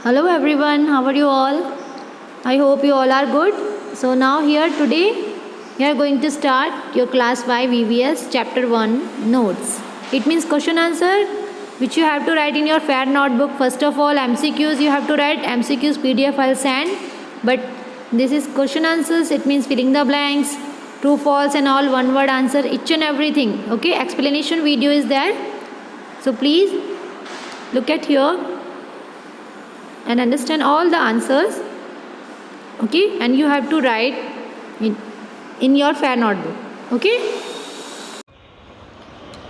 Hello everyone, how are you all? I hope you all are good. So now here today we are going to start your class 5 EVS chapter 1 notes. It means question answer which you have to write in your fair notebook. First of all MCQs you have to write, MCQs PDF I'll send, but this is question answers. It means filling the blanks, true false and all one word answer, each and everything. Okay, explanation video is there. So please look at here and understand all the answers. Okay, and you have to write in your fair notebook. Okay.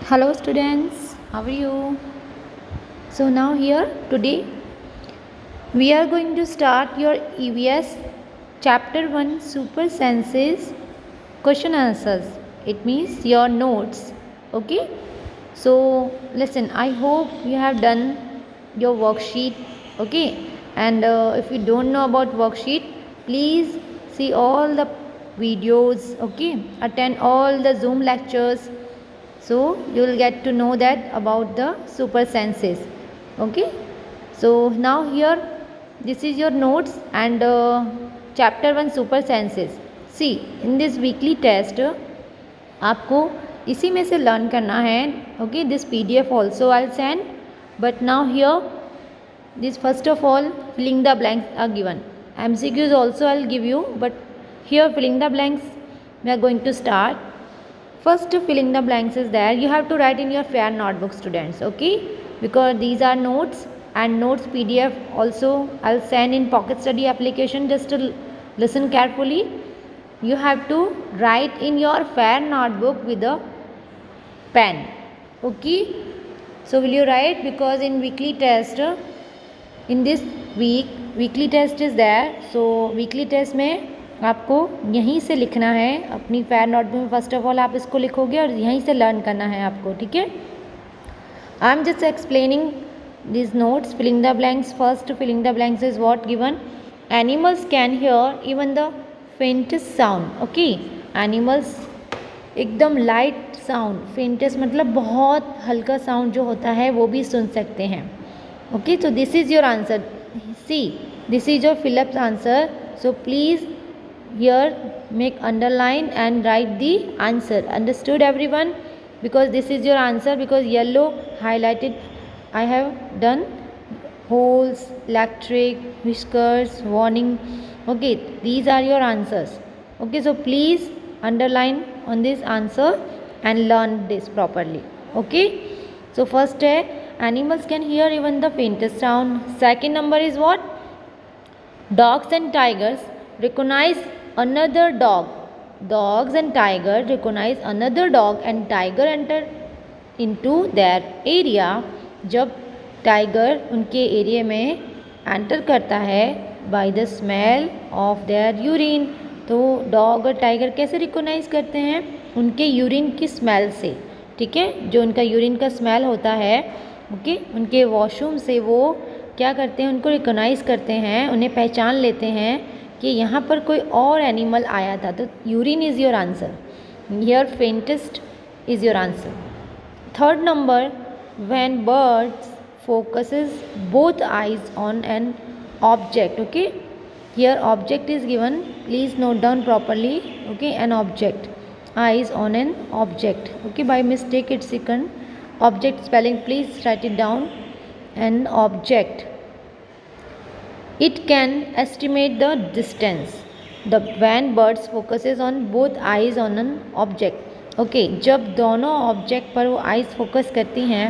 Hello students, how are you? So now here today we are going to start your EVS chapter 1 super senses question answers. It means your notes. Okay, so listen, I hope you have done your worksheet. Okay, and if you don't know about worksheet, please see all the videos. Okay, attend all the Zoom lectures, so you will get to know that about the super senses. Okay, so now here this is your notes and chapter 1 super senses. See, in this weekly test आपको इसी में से learn करना है. Okay, this PDF also I'll send, but now here this first of all filling the blanks are given. MCQs also I'll give you, but here filling the blanks we are going to start. First filling the blanks is there. You have to write in your fair notebook, students. Okay, because these are notes, and notes PDF also I'll send in Pocket Study application. Just to listen carefully. You have to write in your fair notebook with a pen. Okay, so will you write, because in weekly test in this week weekly test is there. So weekly test में आपको यहीं से लिखना है अपनी fair notebook में. First of all आप इसको लिखोगे और यहीं से लर्न करना है आपको. ठीक है, I am just explaining this notes. Filling the blanks. First filling the blanks is what given. Animals can hear even the faintest sound. Okay, animals एकदम लाइट साउंड, फेंटेस्ट मतलब बहुत हल्का साउंड जो होता है वो भी सुन सकते हैं. Okay, so this is your answer. See, this is your Philip's answer. So please here make underline and write the answer. Understood everyone? Because this is your answer, because yellow highlighted I have done. Holes, electric, whiskers, warning. Okay, these are your answers. Okay, so please underline on this answer and learn this properly. Okay, so first animals can hear even the faintest sound. Second number is what? Dogs and tigers recognize another dog. Dogs and tiger recognize another dog and tiger enter into their area. जब tiger उनके area में enter करता है by the smell of their urine, तो dog और tiger कैसे recognise करते हैं? उनके यूरिन की स्मेल से. ठीक है, जो उनका यूरिन का स्मेल होता है, ओके, उनके वॉशरूम से वो क्या करते हैं, उनको रिकोनाइज करते हैं, उन्हें पहचान लेते हैं कि यहाँ पर कोई और एनिमल आया था. तो urine is your answer. Here faintest is your answer. Third number, when birds focuses both eyes on an object. Okay, here object is given. Please note down properly. Okay, an object, eyes on an object. Okay, by mistake it's second object spelling, please write it down. An object, it can estimate the distance. The when birds focuses on both eyes on an object. Okay, जब दोनों object पर वो eyes focus करती हैं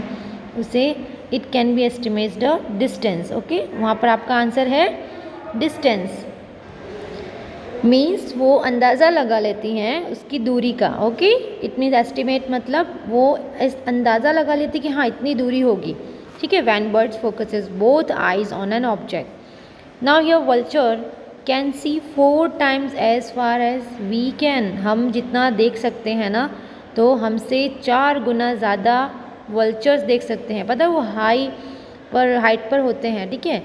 उसे it can be estimates the distance. Okay, वहाँ पर आपका आंसर है distance. मीन्स वो अंदाज़ा लगा लेती हैं उसकी दूरी का. ओके, इट मीन्स एस्टिमेट मतलब वो अंदाज़ा लगा लेती कि हाँ इतनी दूरी होगी. ठीक है, when birds focuses both eyes on an object. Now your vulture can see 4 times as far as we can. हम जितना देख सकते हैं ना, तो हमसे 4 गुना ज़्यादा वल्चर्स देख सकते हैं. पता है, वो हाइट पर होते हैं. ठीक है,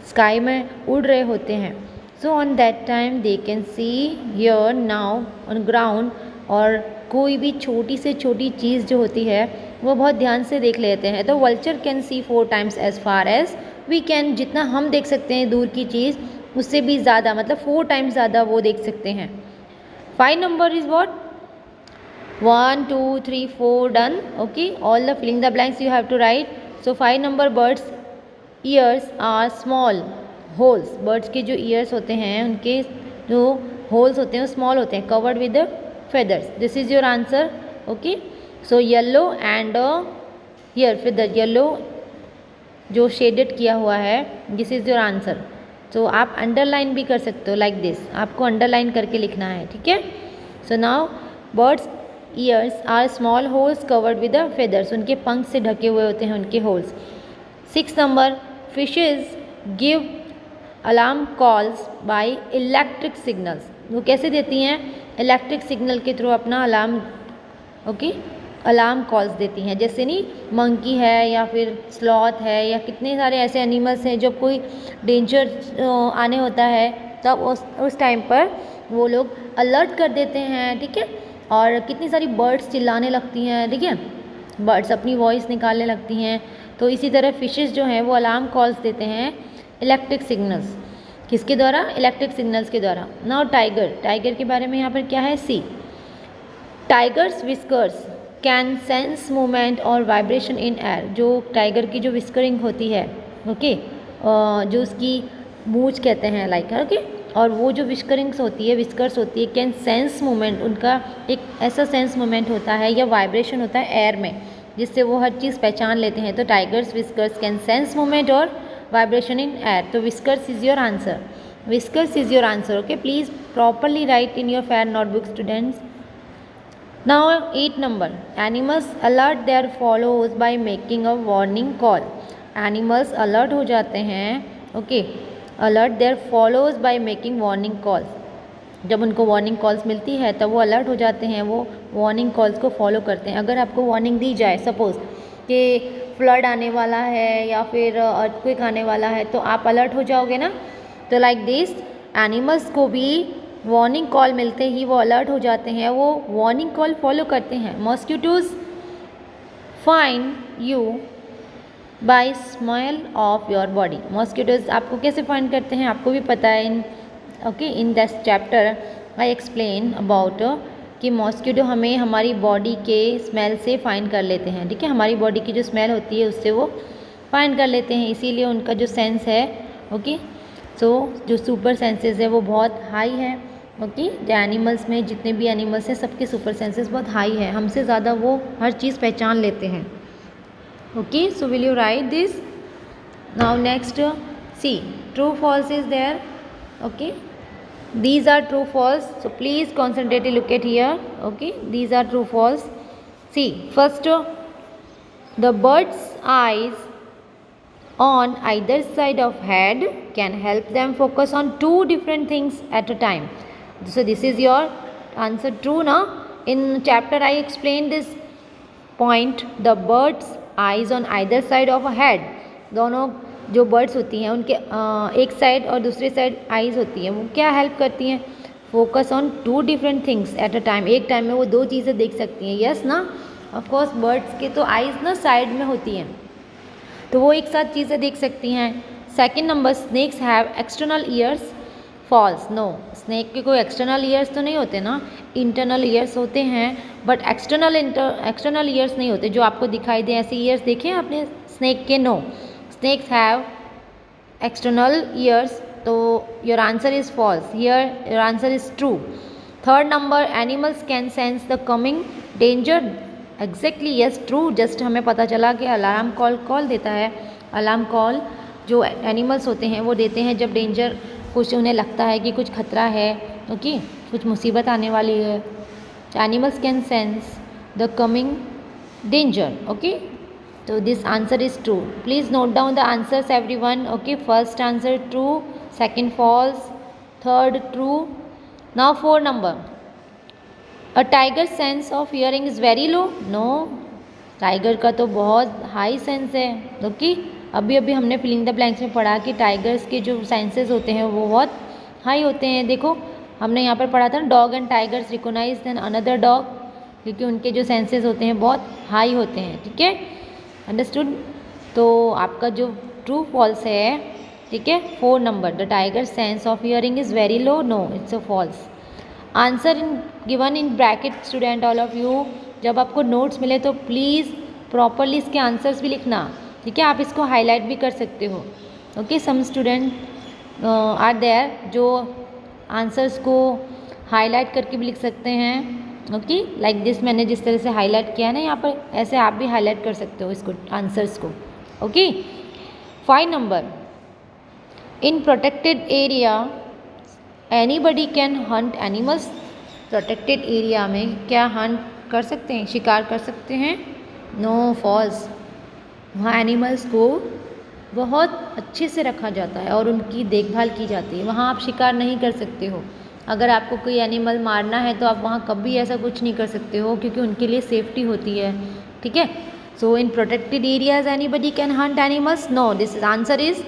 स्काई में उड़ रहे होते हैं. So on that time they can see, here, now, on ground. और कोई भी छोटी से छोटी चीज़ जो होती है वो बहुत ध्यान से देख लेते हैं. तो vulture can see 4 times as far as we can, जितना हम देख सकते हैं दूर की चीज़ उससे भी ज़्यादा, मतलब 4 टाइम्स ज़्यादा वो देख सकते हैं। 5 number is what? 1 2 3 4 done. Okay, all the filling the blanks you have to write. So 5 number, birds ears are small holes. Birds के जो ईयर्स होते हैं उनके जो होल्स होते हैं वो स्मॉल होते हैं, covered with feathers. This is your answer. Okay, so yellow and here feather, yellow जो शेडेड किया हुआ है, दिस इज़ योर आंसर। तो आप अंडरलाइन भी कर सकते हो लाइक दिस, आपको अंडरलाइन करके लिखना है, ठीक है। So now birds ears are small holes covered with the feathers, उनके पंख से ढके हुए होते हैं उनके holes. 6 number, fishes give alarm calls by electric signals. वो कैसे देती हैं? इलेक्ट्रिक सिग्नल के थ्रू अपना अलार्म, ओके, अलार्म कॉल्स देती हैं। जैसे नहीं, मंकी है या फिर स्लॉथ है या कितने सारे ऐसे एनिमल्स हैं, जब कोई डेंजर आने होता है तब उस टाइम पर वो लोग अलर्ट कर देते हैं, ठीक है। और कितनी सारी बर्ड्स चिल्लाने लगती हैं, ठीक है, बर्ड्स अपनी वॉइस निकालने लगती हैं। तो इसी तरह फिशेस जो हैं वो अलार्म कॉल्स देते हैं इलेक्ट्रिक सिग्नल्स, किसके द्वारा? इलेक्ट्रिक सिग्नल्स के द्वारा। नाउ टाइगर, टाइगर के बारे में यहाँ पर क्या है? See, tigers whiskers can sense movement और वाइब्रेशन इन एयर। जो टाइगर की जो विस्करिंग होती है, ओके, जो उसकी मूंछ कहते हैं लाइक, ओके, और वो जो विस्करिंग्स होती है, विस्कर्स होती है, कैन सेंस मूवमेंट, उनका एक ऐसा सेंस मूवमेंट होता है या वाइब्रेशन होता है एयर में, जिससे वो हर चीज़ पहचान लेते हैं। तो tigers whiskers can sense movement और वाइब्रेशन इन एयर। तो whiskers is your answer, whiskers is your answer. Okay, please properly right in your fair notebook students. Now 8 number, animals alert their followers by making a warning call. Animals alert हो जाते हैं, okay, alert their followers by making warning calls. जब उनको warning calls मिलती है तब वो alert हो जाते हैं, वो वार्निंग कॉल्स को फॉलो करते हैं। अगर आपको वार्निंग दी जाए, सपोज कि फ्लड आने वाला है या फिर अर्थक्वेक आने वाला है, तो आप अलर्ट हो जाओगे ना। तो लाइक दिस, एनिमल्स को भी वार्निंग कॉल मिलते ही वो अलर्ट हो जाते हैं, वो वार्निंग कॉल फॉलो करते हैं। Mosquitoes find you by smell of your body. Mosquitoes आपको कैसे फाइंड करते हैं? आपको भी पता है। In this chapter I explain about कि मॉस्किटो हमें हमारी बॉडी के स्मेल से फाइंड कर लेते हैं, ठीक है। हमारी बॉडी की जो स्मेल होती है उससे वो फाइंड कर लेते हैं, इसीलिए उनका जो सेंस है, ओके, सो जो सुपर सेंसेस है वो बहुत हाई है। ओके, जो एनिमल्स में जितने भी एनिमल्स हैं सबके सुपर सेंसेस बहुत हाई है, हमसे ज़्यादा वो हर चीज़ पहचान लेते हैं। Okay, so will you write this now. Next, see, true false is there. Okay, these are true false, so please concentrate, look at here. Okay, these are true false. See, first, the bird's eyes on either side of head can help them focus on two different things at a time. So this is your answer, true na? In chapter I explained this point, the bird's eyes on either side of a head, दोनों जो birds होती हैं उनके एक side और दूसरी side eyes होती हैं, वो क्या हेल्प करती हैं? Focus on two different things at a time, एक टाइम में वो दो चीज़ें देख सकती हैं। यस ना, ऑफ कोर्स बर्ड्स के तो आइज़ ना साइड में होती हैं, तो वो एक साथ चीज़ें देख सकती हैं। Second number, snakes have external ears. False, no, snake के कोई एक्सटर्नल ईयर्स तो नहीं होते ना, इंटरनल ईयर्स होते हैं, बट एक्सटर्नल ईयर्स नहीं होते जो आपको दिखाई दे। ऐसे ईयर्स देखे हैं आपने स्नेक के? No, snakes have external ears, so your answer is false. Here your answer is true. Third number, animals can sense the coming danger. Exactly, yes, true. Just हमें पता चला कि अलार्म कॉल देता है। अलार्म कॉल जो animals होते हैं वो देते हैं जब डेंजर, कुछ उन्हें लगता है कि कुछ खतरा है, ओके, कुछ मुसीबत आने वाली है। Animals can sense the coming danger. Okay, so this answer is true. Please note down the answers everyone. Okay, first answer true, second false, third true. Now 4 number, a tiger's sense of hearing is very low. No, tiger का तो बहुत high sense है। Okay, अभी हमने filling the blanks में पढ़ा कि tigers के जो सेंसेस होते हैं वो बहुत हाई होते हैं। देखो हमने यहाँ पर पढ़ा था, dog and tigers recognise then another dog, क्योंकि उनके जो सेंसेस होते हैं बहुत हाई होते हैं, ठीक है, अंडरस्टूड। तो आपका जो ट्रू फॉल्स है, ठीक है। 4 number, the tiger sense of hearing is very low, no it's a false. Answer in given in bracket student all of you. जब आपको नोट्स मिले तो प्लीज़ प्रॉपरली इसके आंसर्स भी लिखना, ठीक है। आप इसको हाईलाइट भी कर सकते हो, okay. Some student are there जो आंसर्स को हाईलाइट करके भी लिख सकते हैं, ओके, लाइक दिस। मैंने जिस तरह से हाईलाइट किया है ना यहाँ पर, ऐसे आप भी हाईलाइट कर सकते हो इसको, आंसर्स को, okay. 5 number, in protected area anybody can hunt animals. Protected area में क्या हंट कर सकते हैं, शिकार कर सकते हैं? No, false. वहाँ एनिमल्स को बहुत अच्छे से रखा जाता है और उनकी देखभाल की जाती है, वहाँ आप शिकार नहीं कर सकते हो। अगर आपको कोई एनिमल मारना है तो आप वहाँ कभी ऐसा कुछ नहीं कर सकते हो, क्योंकि उनके लिए सेफ्टी होती है, ठीक है। So in protected areas anybody can hunt animals, no, this is answer is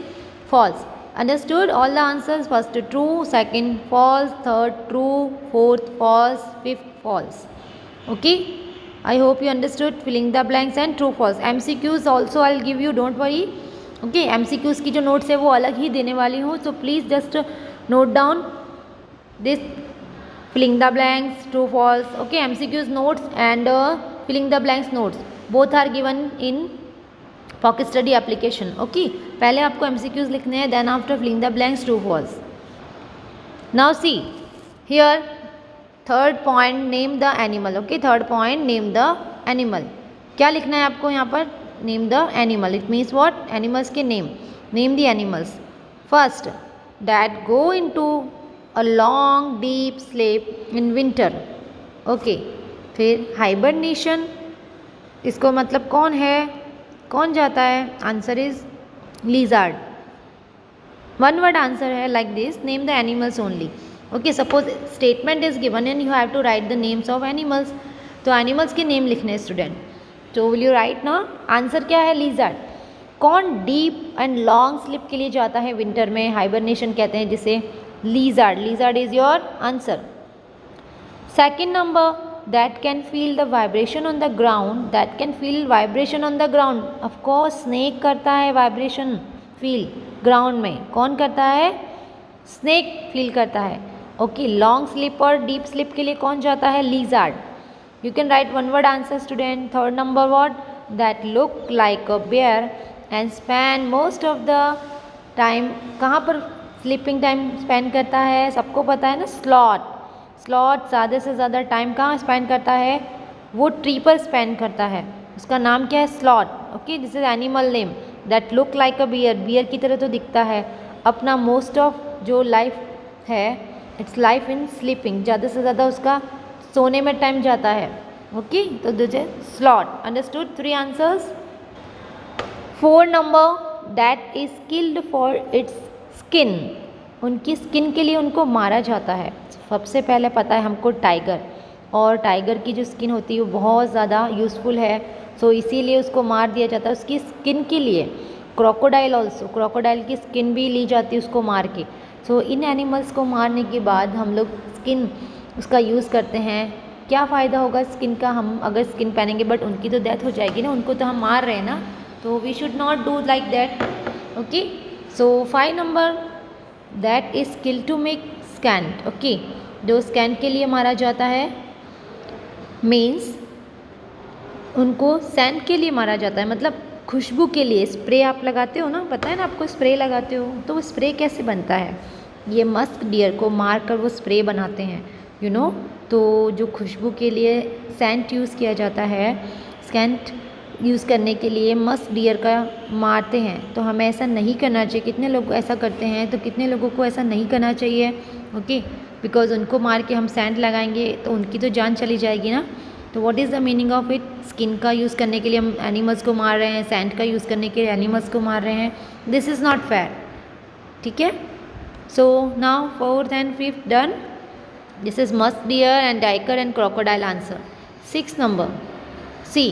false. Understood all the answers? First true, second false, third true, fourth false, fifth false. Okay, I hope you understood filling the blanks and true false. MCQs also I'll give you, don't worry. Okay, MCQs की जो notes है वो अलग ही देने वाली हूँ, so please just note down this filling the blanks, true false. Okay, MCQs notes and filling the blanks notes both are given in pocket study application, okay. पहले आपको MCQs लिखने हैं, then after filling the blanks true false. Now see here third point, name the animal, okay. Third point, name the animal. क्या लिखना है आपको यहाँ पर? Name the animal, it means what? Animals के name, name the animals. First, that go into a long deep sleep in winter, okay. फिर hibernation, इसको मतलब कौन है, कौन जाता है? Answer is lizard. One word answer है like this, name the animals only, okay. Suppose statement is given and you have to write the names of animals, तो एनिमल्स के नेम लिखने हैं स्टूडेंट, तो विल यू राइट ना? Answer क्या है? Lizard. कौन डीप एंड लॉन्ग स्लिप के लिए जाता है विंटर में? हाइबरनेशन कहते हैं जिसे, lizard. Lizard is your answer. Second number, that can feel the vibration on the ground, that can feel vibration on the ground, of course snake करता है vibration feel ground में। कौन करता है? snake feel करता है, okay। long sleep और deep sleep के लिए कौन जाता है? lizard। you can write one word answer student। third number what? that look like a bear and spend most of the time, कहाँ पर sleeping time spend करता है? सबको पता है ना, sloth। स्लॉथ ज़्यादा से ज़्यादा टाइम कहाँ स्पेंड करता है? वो ट्री पर स्पेंड करता है, उसका नाम क्या है? Sloth, okay. This is animal name. That look like a bear, bear की तरह तो दिखता है। अपना मोस्ट ऑफ जो लाइफ है, इट्स लाइफ इन स्लीपिंग, ज़्यादा से ज़्यादा उसका सोने में टाइम जाता है, ओके। तो this is sloth. Understood? 3 answers. 4 number, that is killed for its skin, उनकी स्किन के लिए उनको मारा जाता है। सबसे पहले पता है हमको टाइगर, और टाइगर की जो स्किन होती है वो बहुत ज़्यादा यूज़फुल है, सो इसीलिए उसको मार दिया जाता है उसकी स्किन के लिए। क्रोकोडाइल ऑल्सो, क्रोकोडाइल की स्किन भी ली जाती है उसको मार के। सो इन एनिमल्स को मारने के बाद हम लोग स्किन उसका यूज़ करते हैं। क्या फ़ायदा होगा स्किन का? हम अगर स्किन पहनेंगे बट उनकी तो डेथ हो जाएगी ना, उनको तो हम मार रहे हैं ना, तो we should not do like that, okay. So 5 number, that is kill to make scent, okay. जो स्कैंट के लिए मारा जाता है मीन्स उनको सैंड के लिए मारा जाता है, मतलब खुशबू के लिए। स्प्रे आप लगाते हो ना, पता है ना आपको, स्प्रे लगाते हो, तो वो स्प्रे कैसे बनता है? ये मस्क डियर को मार कर वो स्प्रे बनाते हैं, यू नो। तो जो खुशबू के लिए सेंट यूज़ किया जाता है, सेंट यूज़ करने के लिए मस्क डियर का मारते हैं। तो हमें ऐसा नहीं करना चाहिए। कितने लोग ऐसा करते हैं, तो कितने लोगों को ऐसा नहीं करना चाहिए, ओके। बिकॉज उनको मार के हम सेंट लगाएंगे तो उनकी तो जान चली जाएगी ना। तो what is the meaning of it? Skin का यूज़ करने के लिए हम एनिमल्स को मार रहे हैं, सेंट का यूज़ करने के लिए एनिमल्स को मार रहे हैं। दिस इज़ नॉट फेयर, ठीक है। So now 4th and 5th done. This is musk deer and tiger and crocodile answer. 6 number, see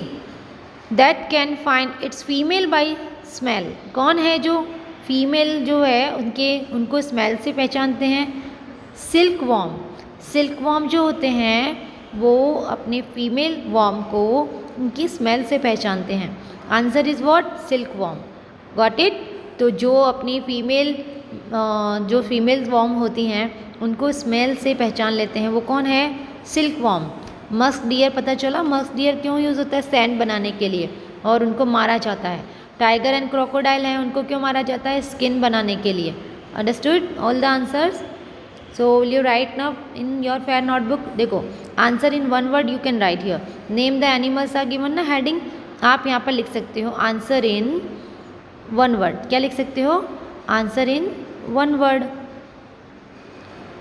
that can find its female by smell. कौन है जो फीमेल जो है उनको स्मेल से पहचानते हैं? Silk worm. सिल्क वॉर्म जो होते हैं वो अपने फीमेल वॉर्म को उनकी स्मेल से पहचानते हैं। Answer is what? Silk worm. Got it? तो जो अपनी जो फीमेल वॉर्म होती हैं उनको स्मेल से पहचान लेते हैं, वो कौन है? Silk worm. मस्क डियर पता चला, मस्क डियर क्यों यूज़ होता है? सैंड बनाने के लिए, और उनको मारा जाता है। टाइगर एंड क्रोकोडाइल हैं, उनको क्यों मारा जाता है? स्किन बनाने के लिए। Understood all the answers? So will you write now in your fair notebook? देखो answer in one word you can write here. Name the animals are given ना हेडिंग, आप यहाँ पर लिख सकते हो आंसर इन वन वर्ड। क्या लिख सकते हो? Answer in one word.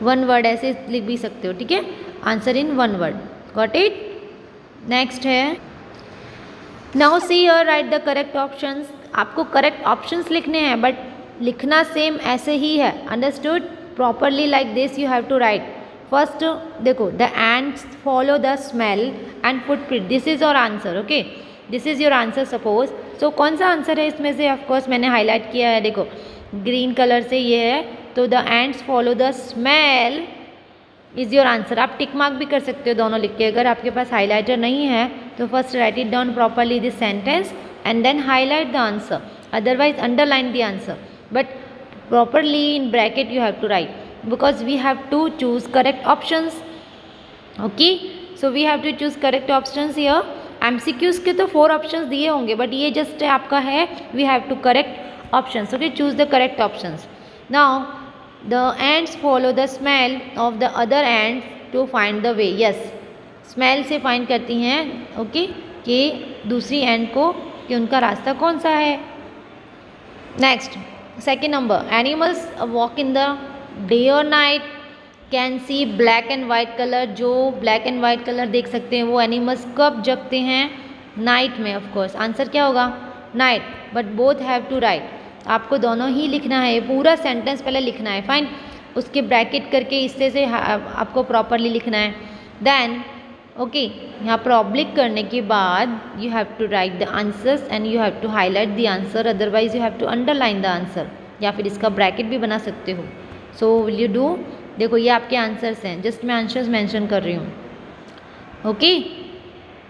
One word ऐसे लिख भी सकते हो, ठीक है? Answer in one word, got it? Next है, now see here write the correct options. आपको करेक्ट ऑप्शंस लिखने हैं, बट लिखना सेम ऐसे ही है। Understood? Properly like this you have to write. First देखो, the ants follow the smell and footprint, this is your answer. Okay, this is your answer suppose. सो कौन सा आंसर है इसमें से? ऑफकोर्स मैंने हाईलाइट किया है, देखो ग्रीन कलर से ये है, तो the ants follow the smell is your answer. आप टिक मार्क भी कर सकते हो दोनों लिख के। अगर आपके पास हाईलाइटर नहीं है तो first write it down properly this sentence and then highlight the answer, otherwise underline the answer, but properly in bracket you have to write because we have to choose correct options. Okay, so we have to choose correct options here. MCQs के तो 4 options दिए होंगे, but ये just आपका है, we have to correct options. Okay, choose the correct options. Now the ants follow the smell of the other ants to find the way. Yes, smell से find करती हैं, okay, कि दूसरी ant को कि उनका रास्ता कौन सा है। Next, second number, animals walk in the day or night, can see black and white color। जो black and white color देख सकते हैं वो animals कब जगते हैं? नाइट में। ऑफ कोर्स आंसर क्या होगा? Night, but both have to write. आपको दोनों ही लिखना है, पूरा सेंटेंस पहले लिखना है, फाइन, उसके ब्रैकेट करके इससे से आपको प्रॉपरली लिखना है। देन ओके, यहाँ पर ऑब्लिक करने के बाद you have to write the answers and you have to highlight the answer, otherwise you have to underline the answer, या फिर इसका ब्रैकेट भी बना सकते हो। So will you do? देखो ये आपके आंसर्स हैं, जस्ट मैं आंसर्स मेंशन कर रही हूँ। Okay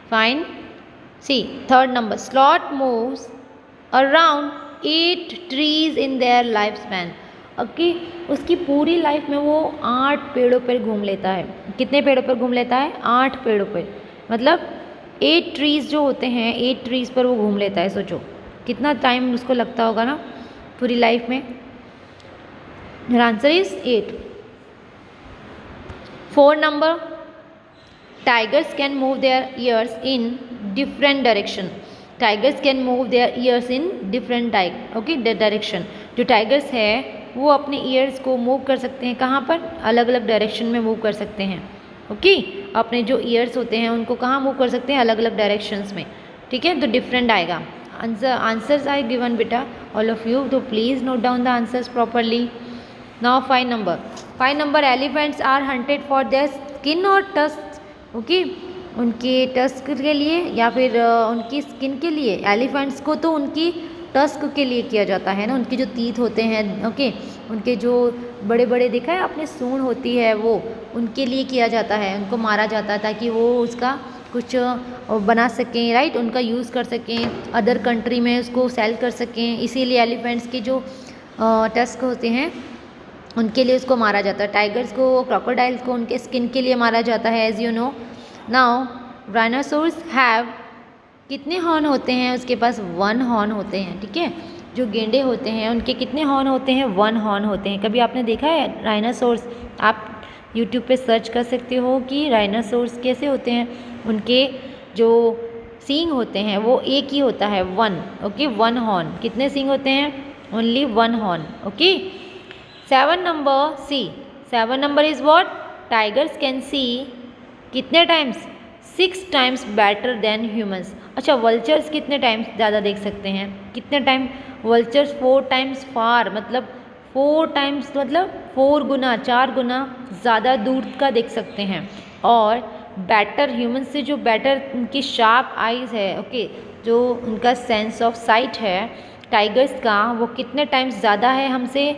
fine, see third number, sloth moves around 8 trees in their life span. Okay, उसकी पूरी लाइफ में वो 8 पेड़ों पर घूम लेता है। कितने पेड़ों पर घूम लेता है? 8 पेड़ों पर, मतलब 8 ट्रीज जो होते हैं, 8 ट्रीज पर वो घूम लेता है। सोचो कितना टाइम उसको लगता होगा ना पूरी लाइफ में। Answer is 8। 4 number, tigers can move their ears in different direction. Tigers can move their ears in different direction. जो टाइगर्स है वो अपने ईयर्स को मूव कर सकते हैं, कहाँ पर? अलग अलग डायरेक्शन में मूव कर सकते हैं। ओके, अपने जो ईयर्स होते हैं उनको कहाँ मूव कर सकते हैं? अलग अलग डायरेक्शंस में, ठीक है? तो डिफरेंट आएगा। आंसर्स आर गिवन बेटा ऑल ऑफ यू, तो please note down the answers properly. Now 5 number, 5 number, elephants are hunted for their skin और टस्क। ओके, उनके टस्क के लिए या फिर उनकी स्किन के लिए। एलिफेंट्स को तो उनकी टस्क के लिए किया जाता है ना, उनके जो टीथ होते हैं, ओके, उनके जो बड़े बड़े दिखा है आपने सूंड होती है, वो उनके लिए किया जाता है, उनको मारा जाता है ताकि वो उसका कुछ बना सकें, राइट, उनका यूज़ कर सकें, अदर कंट्री में उसको सेल कर सकें। इसीलिए एलिफेंट्स के जो टस्क होते हैं उनके लिए उसको मारा जाता है। टाइगर्स को, क्रोकोडाइल्स को उनके स्किन के लिए मारा जाता है, as you know. Now rhinoceros have कितने हॉर्न होते हैं? उसके पास 1 हॉर्न होते हैं, ठीक है? जो गेंडे होते हैं उनके कितने हॉर्न होते हैं? 1 हॉर्न होते हैं। कभी आपने देखा है राइनोसोरस? आप यूट्यूब पे सर्च कर सकते हो कि राइनोसोरस कैसे होते हैं। उनके जो सींग होते हैं वो एक ही होता है, 1, ओके, 1 हॉर्न। कितने सींग होते हैं? Only 1 horn, okay. 7 number, see 7 number is what? Tigers can see कितने times? 6 times better than humans. अच्छा, वल्चर्स कितने टाइम्स ज़्यादा देख सकते हैं? कितने टाइम? वल्चर्स 4 टाइम्स फार, मतलब 4 टाइम्स मतलब 4 गुना, 4 गुना ज़्यादा दूर का देख सकते हैं। और बेटर ह्यूमन से जो बेटर उनकी शार्प आइज़ है, ओके, जो उनका सेंस ऑफ साइट है टाइगर्स का, वो कितने टाइम्स ज़्यादा है हमसे?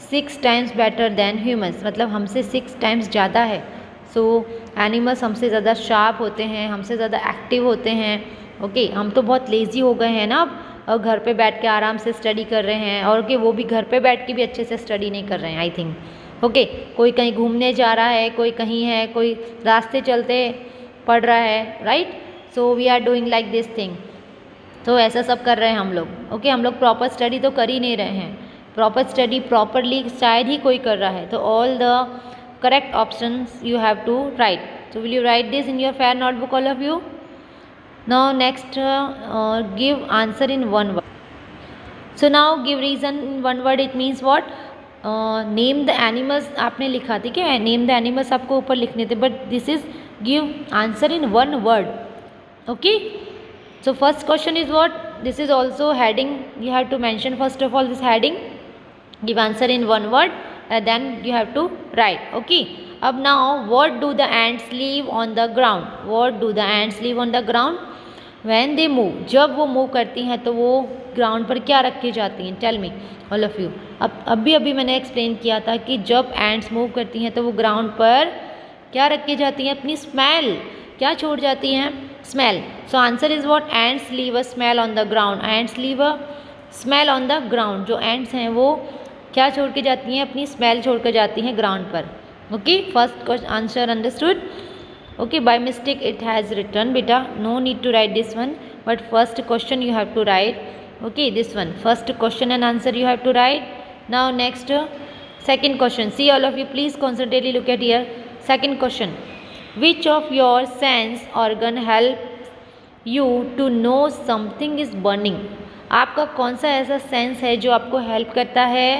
6 टाइम्स बेटर देन ह्यूमंस, मतलब हमसे 6 टाइम्स ज़्यादा है। सो एनिमल्स हमसे ज़्यादा शार्प होते हैं, हमसे ज़्यादा एक्टिव होते हैं। ओके, हम तो बहुत लेज़ी हो गए हैं ना और घर पे बैठ के आराम से स्टडी कर रहे हैं, और कि वो भी घर पे बैठ के भी अच्छे से स्टडी नहीं कर रहे हैं, आई थिंक। ओके, कोई कहीं घूमने जा रहा है, कोई कहीं है, कोई रास्ते चलते पढ़ रहा है, right. So we are doing like this thing. तो ऐसा सब कर रहे हैं हम लोग। ओके, हम लोग प्रॉपर स्टडी तो कर ही नहीं रहे हैं। प्रॉपर स्टडी प्रॉपरली शायद ही कोई कर रहा है। तो all the correct options you have to write. So will you write this in your fair notebook, all of you? Now next, give answer in one word. So now give reason in one word. It means what? Name the animals आपने लिखा, ठीक है, name the animals आपको ऊपर लिखने थे, but this is give answer in one word. Okay, so first question is what? This is also heading. You have to mention first of all this heading. Give answer in one word, and then you have to write. Okay. अब now what do the ants leave on the ground? What do the ants leave on the ground? When they move, जब वो move करती हैं तो वो ground पर क्या रख के जाती हैं? Tell me all of you. अब अभी मैंने एक्सप्लेन किया था कि जब एंट्स मूव करती हैं तो वो ग्राउंड पर क्या रख के जाती हैं? अपनी स्मेल। क्या छोड़ जाती हैं? Smell. So answer is what? Ants leave a smell on the ground. Ants leave a smell on the ground. जो एंट्स हैं वो क्या छोड़ के जाती हैं? अपनी स्मेल छोड़ कर जाती हैं ग्राउंड पर। Okay, first answer understood. Okay, by mistake it has written, beta, no need to write this one, but first question you have to write. Okay, this one, first question and answer you have to write. Now next, second question. See all of you, please concentrately look at here. Second question, which of your sense organ helps you to know something is burning? आपका कौन सा ऐसा sense है जो आपको help करता है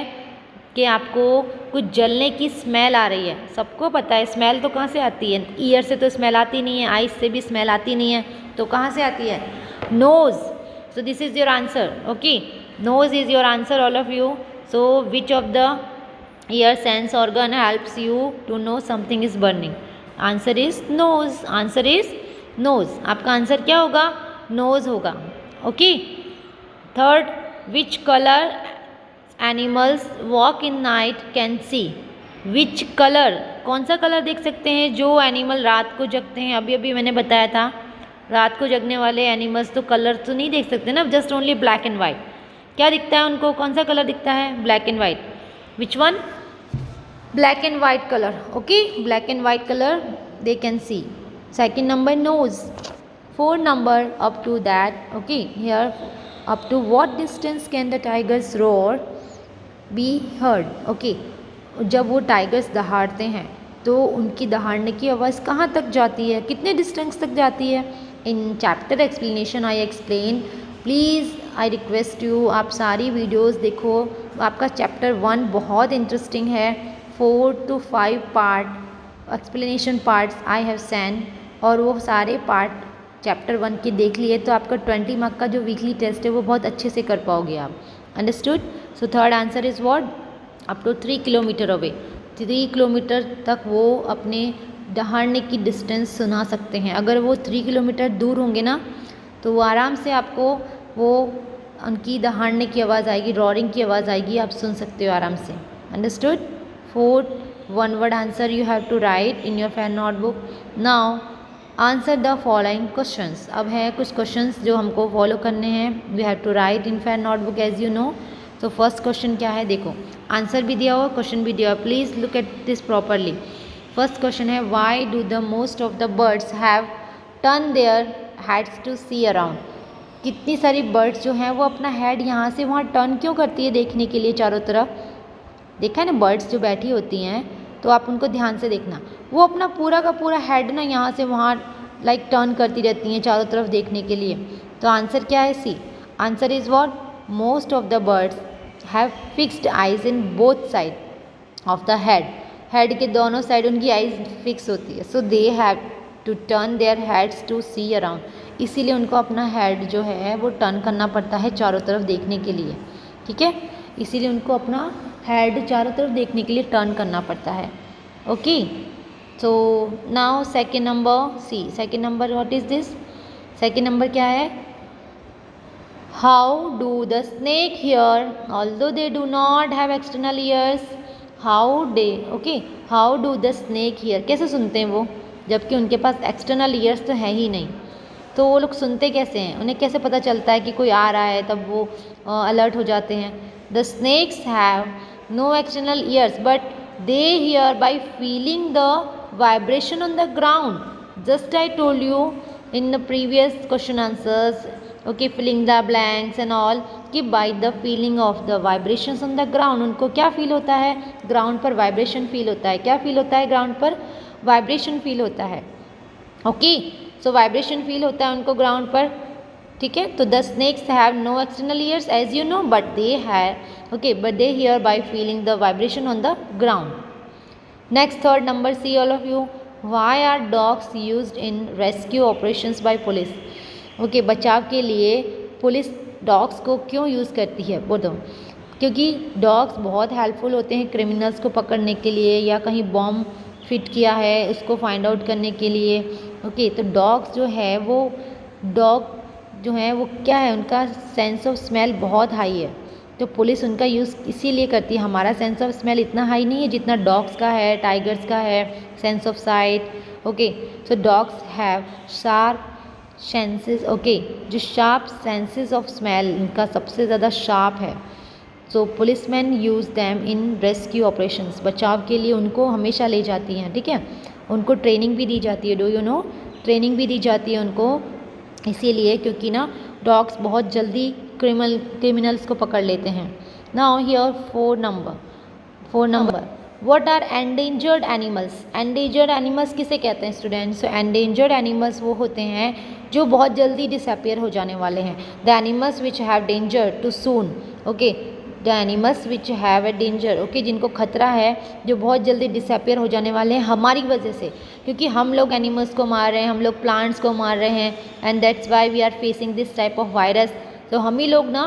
कि आपको कुछ जलने की स्मेल आ रही है? सबको पता है स्मेल तो कहाँ से आती है? ईयर से तो स्मेल आती नहीं है, आइज से भी स्मेल आती नहीं है, तो कहाँ से आती है? Nose. So this is your answer. Okay, nose is your answer all of you. So which of the ear sense organ helps you to know something is burning? Answer is nose. Answer is nose. आपका answer क्या होगा? Nose होगा। Okay, third, which colour animals walk in night can see? Which colour, कौन सा colour देख सकते हैं जो एनिमल रात को जगते हैं? अभी मैंने बताया था रात को जगने वाले एनिमल्स तो कलर तो नहीं देख सकते ना, just only black and white. क्या दिखता है उनको? कौन सा कलर दिखता है? Black and white. Which one? Black and white colour. Okay, black and white colour they can see. Second number nose. Four number up to that. Okay, here up to what distance can the tigers roar be heard? Okay, जब वो tigers दहाड़ते हैं तो उनकी दहाड़ने की आवाज़ कहाँ तक जाती है? कितने डिस्टेंस तक जाती है? In chapter explanation I explain. Please I request you, आप सारी वीडियोस देखो। आपका चैप्टर 1 बहुत इंटरेस्टिंग है। 4 to 5 part explanation parts I have send, और वो सारे पार्ट चैप्टर 1 के देख लिए तो आपका 20 मार्क का जो वीकली टेस्ट है वो बहुत अच्छे से कर पाओगे आप। Understood? So third answer is what? Up to 3 kilometre away. 3 kilometre तक वो अपने दहाड़ने की डिस्टेंस सुना सकते हैं। अगर वो 3 किलोमीटर दूर होंगे ना तो वो आराम से आपको वो उनकी दहाड़ने की आवाज़ आएगी, रॉरिंग की आवाज़ आएगी, आप सुन सकते हो आराम से। Understood? Fourth, one word answer you have to write in your fair notebook. Now answer the following questions. अब है कुछ क्वेश्चंस जो हमको फॉलो करने हैं। We have to write in fair notebook as you know. तो फर्स्ट क्वेश्चन क्या है? देखो, आंसर भी दिया हुआ, क्वेश्चन भी दिया हुआ। Please look at this properly. First question है, why do the most of the birds have turn their heads to see around? कितनी सारी बर्ड्स जो हैं वो अपना हेड यहाँ से वहाँ टर्न क्यों करती है देखने के लिए चारों तरफ? देखा है ना, बर्ड्स जो बैठी होती हैं तो आप उनको ध्यान से देखना, वो अपना पूरा का पूरा हेड ना यहाँ से वहाँ लाइक टर्न करती रहती हैं चारों तरफ देखने के लिए। तो आंसर क्या है? C. Answer is what? Most of the birds have fixed eyes in both side of the head. Head के दोनों साइड उनकी आइज फिक्स होती है। So they have to turn their heads to see around. इसीलिए उनको अपना head जो है वो टर्न करना पड़ता है चारों तरफ देखने के लिए। ठीक है, इसीलिए उनको अपना हेड चारों तरफ देखने के लिए टर्न करना पड़ता है। Okay, so now second number, see second number what is this? Second number क्या है? How do the snake hear although they do not have external ears? How day, okay, how do the snake hear? कैसे सुनते हैं वो जबकि उनके पास external years तो है ही नहीं? तो वो लोग सुनते कैसे हैं, उन्हें कैसे पता चलता है कि कोई आ रहा है, तब वो अलर्ट हो जाते हैं। The snakes have no external ears but they hear by feeling the vibration on the ground. Just I told you in the previous question answers, okay, filling the blanks and all, कि by the feeling of the vibrations on the ground. उनको क्या feel होता है, ground पर vibration feel होता है। क्या feel होता है, ग्राउंड पर वाइब्रेशन फील होता है। ओके, सो वाइब्रेशन फील होता है उनको ग्राउंड पर, ठीक है। तो the snakes have no external ears as you know but they have, okay, but they hear by feeling the vibration on the ground. Next third number, see all of you, why are dogs used in rescue operations by police. Okay, बचाव के लिए police dogs को क्यों use करती है, बोलो। क्योंकि dogs बहुत हेल्पफुल होते हैं क्रिमिनल्स को पकड़ने के लिए, या कहीं बॉम्ब फिट किया है उसको फाइंड आउट करने के लिए। ओके, तो डॉग्स जो है वो डॉग जो है वो क्या है, उनका सेंस ऑफ स्मेल बहुत हाई है, तो पुलिस उनका यूज़ इसीलिए करती है। हमारा सेंस ऑफ स्मेल इतना हाई नहीं है जितना डॉग्स का है, टाइगर्स का है, sense of sight. Okay, so dogs have sharp senses, okay, जो शार्प सेंसेस ऑफ स्मेल इनका सबसे ज़्यादा शार्प है। So policeman use them in rescue operations, बचाव के लिए उनको हमेशा ले जाती हैं, ठीक है। उनको ट्रेनिंग भी दी जाती है, डू यू नो, ट्रेनिंग भी दी जाती है उनको इसीलिए, क्योंकि ना डॉग्स बहुत जल्दी क्रिमिनल्स को पकड़ लेते हैं। Now here four number, what are endangered animals. Endangered animals किसे कहते हैं स्टूडेंट्स। सो एंडेंजर्ड एनिमल्स वो होते हैं जो बहुत जल्दी डिसअपियर हो जाने वाले हैं। The animals which have danger too soon, okay, the animals which have a danger, okay, जिनको खतरा है, जो बहुत जल्दी डिसअपियर हो जाने वाले हैं हमारी वजह से, क्योंकि हम लोग एनिमल्स को मार रहे हैं, हम लोग प्लांट्स को मार रहे हैं, and that's why we are facing this type of virus. तो हम ही लोग ना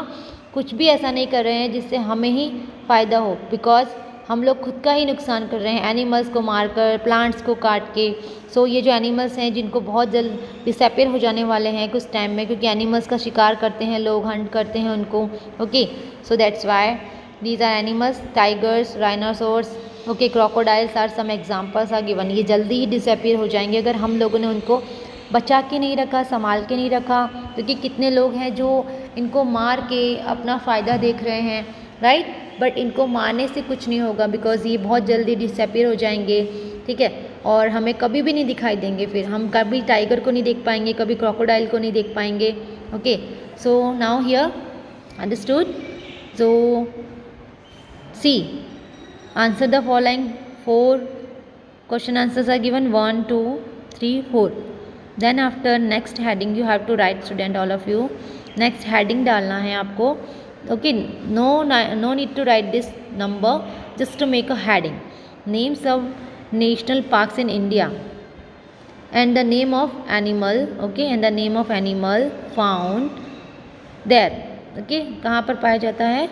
कुछ भी ऐसा नहीं कर रहे हैं जिससे हमें ही फ़ायदा हो, बिकॉज हम लोग खुद का ही नुकसान कर रहे हैं एनिमल्स को मारकर, प्लांट्स को काट के। सो ये जो एनिमल्स हैं जिनको बहुत जल्द डिसअपियर हो जाने वाले हैं कुछ टाइम में, क्योंकि एनिमल्स का शिकार करते हैं लोग, हंट करते हैं उनको। Okay, so that's why these are animals, tigers, rhinoceros, okay, crocodiles are some examples are given. ये जल्दी ही डिसअपियर हो जाएंगे अगर हम लोगों ने उनको बचा के नहीं रखा, संभाल के नहीं रखा। क्योंकि कितने लोग हैं जो इनको मार के अपना फ़ायदा देख रहे हैं, राइट, बट इनको मारने से कुछ नहीं होगा, बिकॉज ये बहुत जल्दी डिसअपियर हो जाएंगे, ठीक है, और हमें कभी भी नहीं दिखाई देंगे। फिर हम कभी टाइगर को नहीं देख पाएंगे, कभी क्रोकोडाइल को नहीं देख पाएंगे। Okay, so now here understood. So see answer the following 4 question answers are given, 1 2 3 4। Then after next heading you have to write, student all of you, next heading डालना है आपको। Okay, no need to write this number, just to make a heading. Names of national parks in India and the name of animal, okay, and the name of animal found there, okay, कहाँ पर पाया जाता है,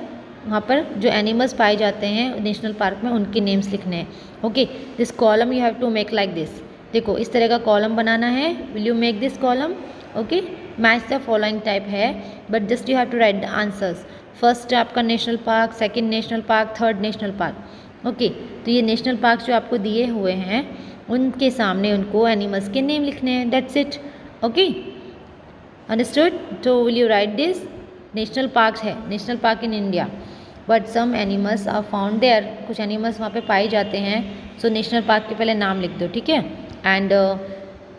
वहाँ पर जो animals पाए जाते हैं नेशनल पार्क में उनके नेम्स लिखने हैं। Okay, this column you have to make like this. देखो इस तरह का कॉलम बनाना है, will you make this column. Okay, match the following type है, but just you have to write the answers. First आपका national park, second national park, third national park. Okay, तो ये नेशनल पार्क जो आपको दिए हुए हैं उनके सामने उनको एनिमल्स के नेम लिखने हैं, दैट्स इट। Okay, understood. तो will you write this, national park है, national park in India, but some animals are found there, कुछ एनिमल्स वहाँ पे पाए जाते हैं। सो नेशनल पार्क के पहले नाम लिख दो, ठीक है। And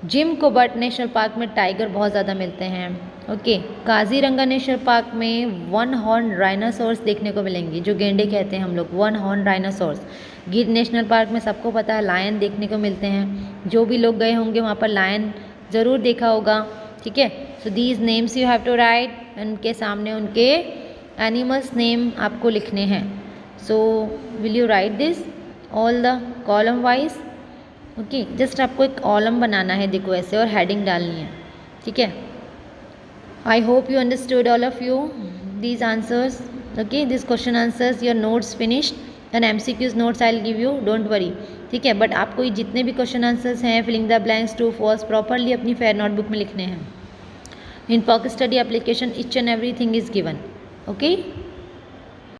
gym covert national park में टाइगर बहुत ज़्यादा मिलते हैं। ओके, काजीरंगा नेशनल पार्क में 1 हॉर्न राइनोसोर्स देखने को मिलेंगे, जो गेंडे कहते हैं हम लोग, 1 हॉर्न राइनोसोर्स। गिर नेशनल पार्क में सबको पता है लायन देखने को मिलते हैं, जो भी लोग गए होंगे वहाँ पर लायन ज़रूर देखा होगा, ठीक है। So these names you have to write, उनके सामने उनके एनिमल्स नेम आपको लिखने हैं। So will you write this all the column wise. Okay, just आपको एक कॉलम बनाना है, देखो ऐसे, और हेडिंग डालनी है, ठीक है। I hope you understood all of you these answers. Okay, this question answers, your notes finished, and MCQs notes I'll give you, don't worry, ठीक है। बट आपको ये जितने भी क्वेश्चन आंसर्स हैं, filling the blanks, true false, properly अपनी fair notebook में लिखने हैं। In pocket study application each and everything is given. Okay.